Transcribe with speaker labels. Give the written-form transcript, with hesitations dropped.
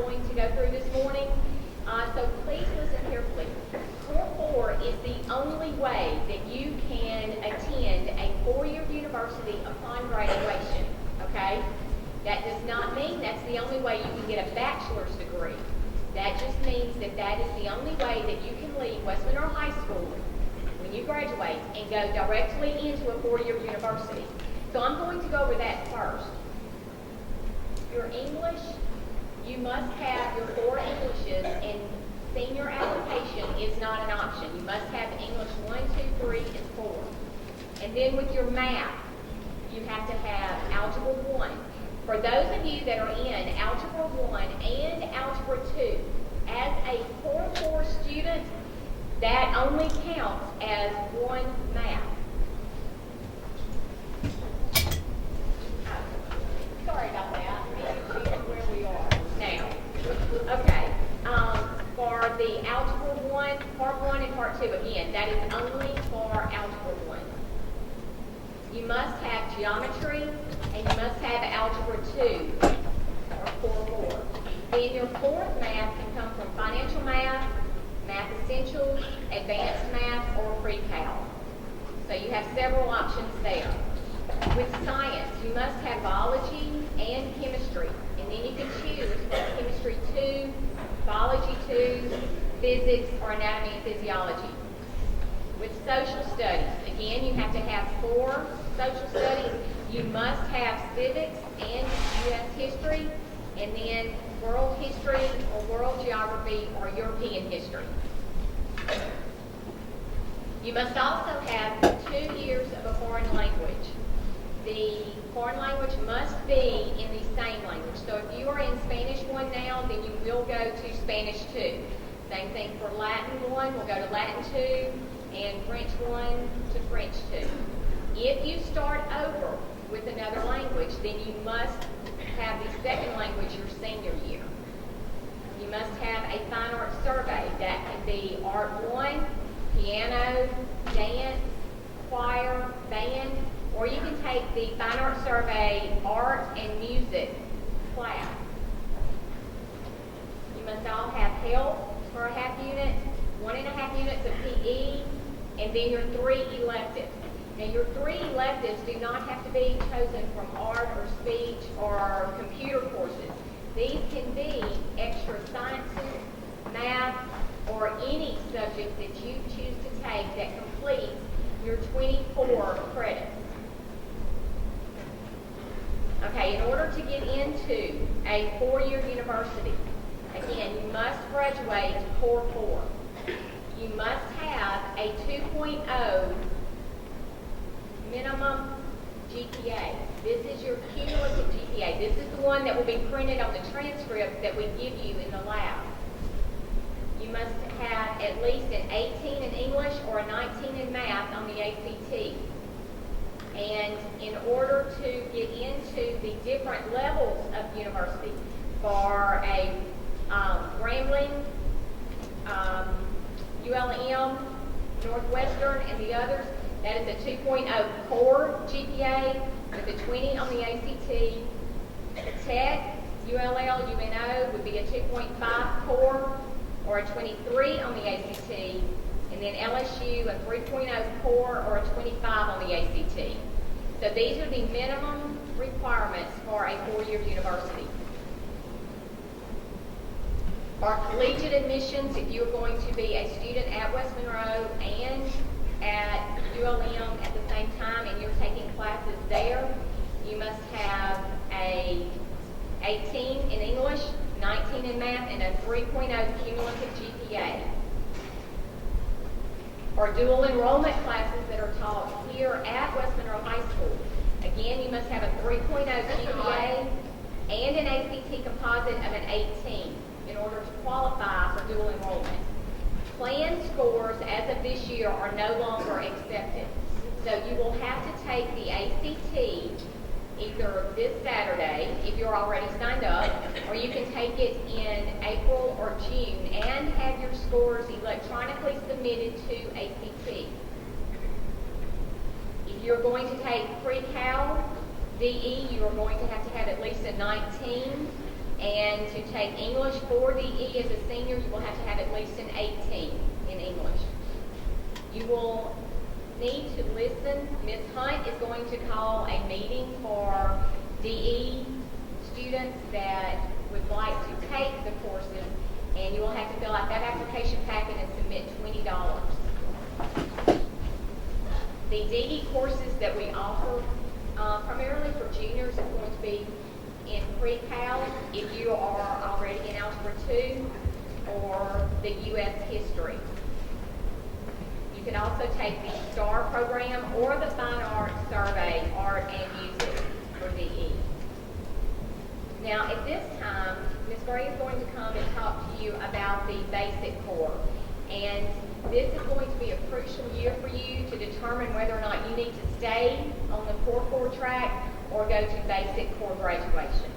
Speaker 1: going to go through this morning. So please listen carefully. Core 4 is the only way that you can attend a four-year university upon graduation, okay? That does not mean that's the only way you can get a bachelor's degree. That just means that that is the only way that you can leave West Monroe High School when you graduate and go directly into a four-year university. So I'm going to go over that first. Your English, you must have your 4 Englishes, and senior application is not an option. You must have English 1, 2, 3, and 4. And then with your math, you have to have Algebra 1. For those of you that are in Algebra 1 and Algebra 2, as a Core 4 student, that only counts as one math. Sorry about that. Where we are now. Okay. For the Algebra 1, Part 1 and Part 2, again, that is only for Algebra 1. You must have Geometry, and you must have Algebra 2, or Core 4. Then your fourth math can come from Financial Math, Math Essentials, Advanced Math, or Pre-Cal. So you have several options there. With science, you must have Biology and Chemistry, and then you can choose Chemistry 2, Biology 2, Physics, or Anatomy and Physiology. With social studies, again, you have to have 4 social studies. You must have civics and U.S. history, and then world history or world geography or European history. You must also have 2 years of a foreign language. The foreign language must be in the same language. So if you are in Spanish 1 now, then you will go to Spanish 2. Same thing for Latin 1, we'll go to Latin 2, and French 1 to French 2. If you start over with another language, then you must have the second language your senior year. You must have a fine arts survey. That can be Art 1, piano, dance, choir, band, or you can take the fine arts survey, art and music class. You must all have health for a half unit, 1.5 units of PE, and then your 3 electives. Now your 3 electives do not have to be chosen from art or speech or computer courses. These can be extra sciences, math, or any subject that you choose to take that completes your 24 credits. Okay, in order to get into a 4-year university, again, you must graduate Core 4. You must have a 2.0 minimum GPA. This is your cumulative GPA. This is the one that will be printed on the transcript that we give you in the lab. You must have at least an 18 in English or a 19 in math on the ACT. And in order to get into the different levels of university, for a Grambling, ULM, Northwestern, and the others, that is a 2.0 core GPA with a 20 on the ACT. Tech, ULL, UNO would be a 2.5 core or a 23 on the ACT. And then LSU, a 3.0 core or a 25 on the ACT. So these are the minimum requirements for a 4-year university. For collegiate admissions, if you're going to be a student at West Monroe and at ULM at the same time and you're taking classes there, you must have a 18 in English, 19 in math, and a 3.0 cumulative GPA. Or dual enrollment classes that are taught here at West Monroe High School. Again, you must have a 3.0 GPA and an ACT composite of an 18 in order to qualify for dual enrollment. Plan scores as of this year are no longer accepted. So you will have to take the ACT either this Saturday, if you're already signed up, or you can take it in April or June and have your scores electronically submitted to ACT. If you're going to take Pre-Cal DE, you are going to have at least a 19, And to take English for DE as a senior, you will have to have at least an 18 in English. You will need to listen. Ms. Hunt is going to call a meeting for DE students that would like to take the courses, and you will have to fill out that application packet and submit $20. The DE courses that we offer, primarily for juniors, is going to be in pre-cal if you are already in Algebra 2 or the U.S. History. You can also take the STAR program or the Fine Arts Survey, Art and Music for DE. Now at this time, Ms. Gray is going to come and talk to you about the basic core. And this is going to be a crucial year for you to determine whether or not you need to stay on the Core 4 track or go to basic core graduation.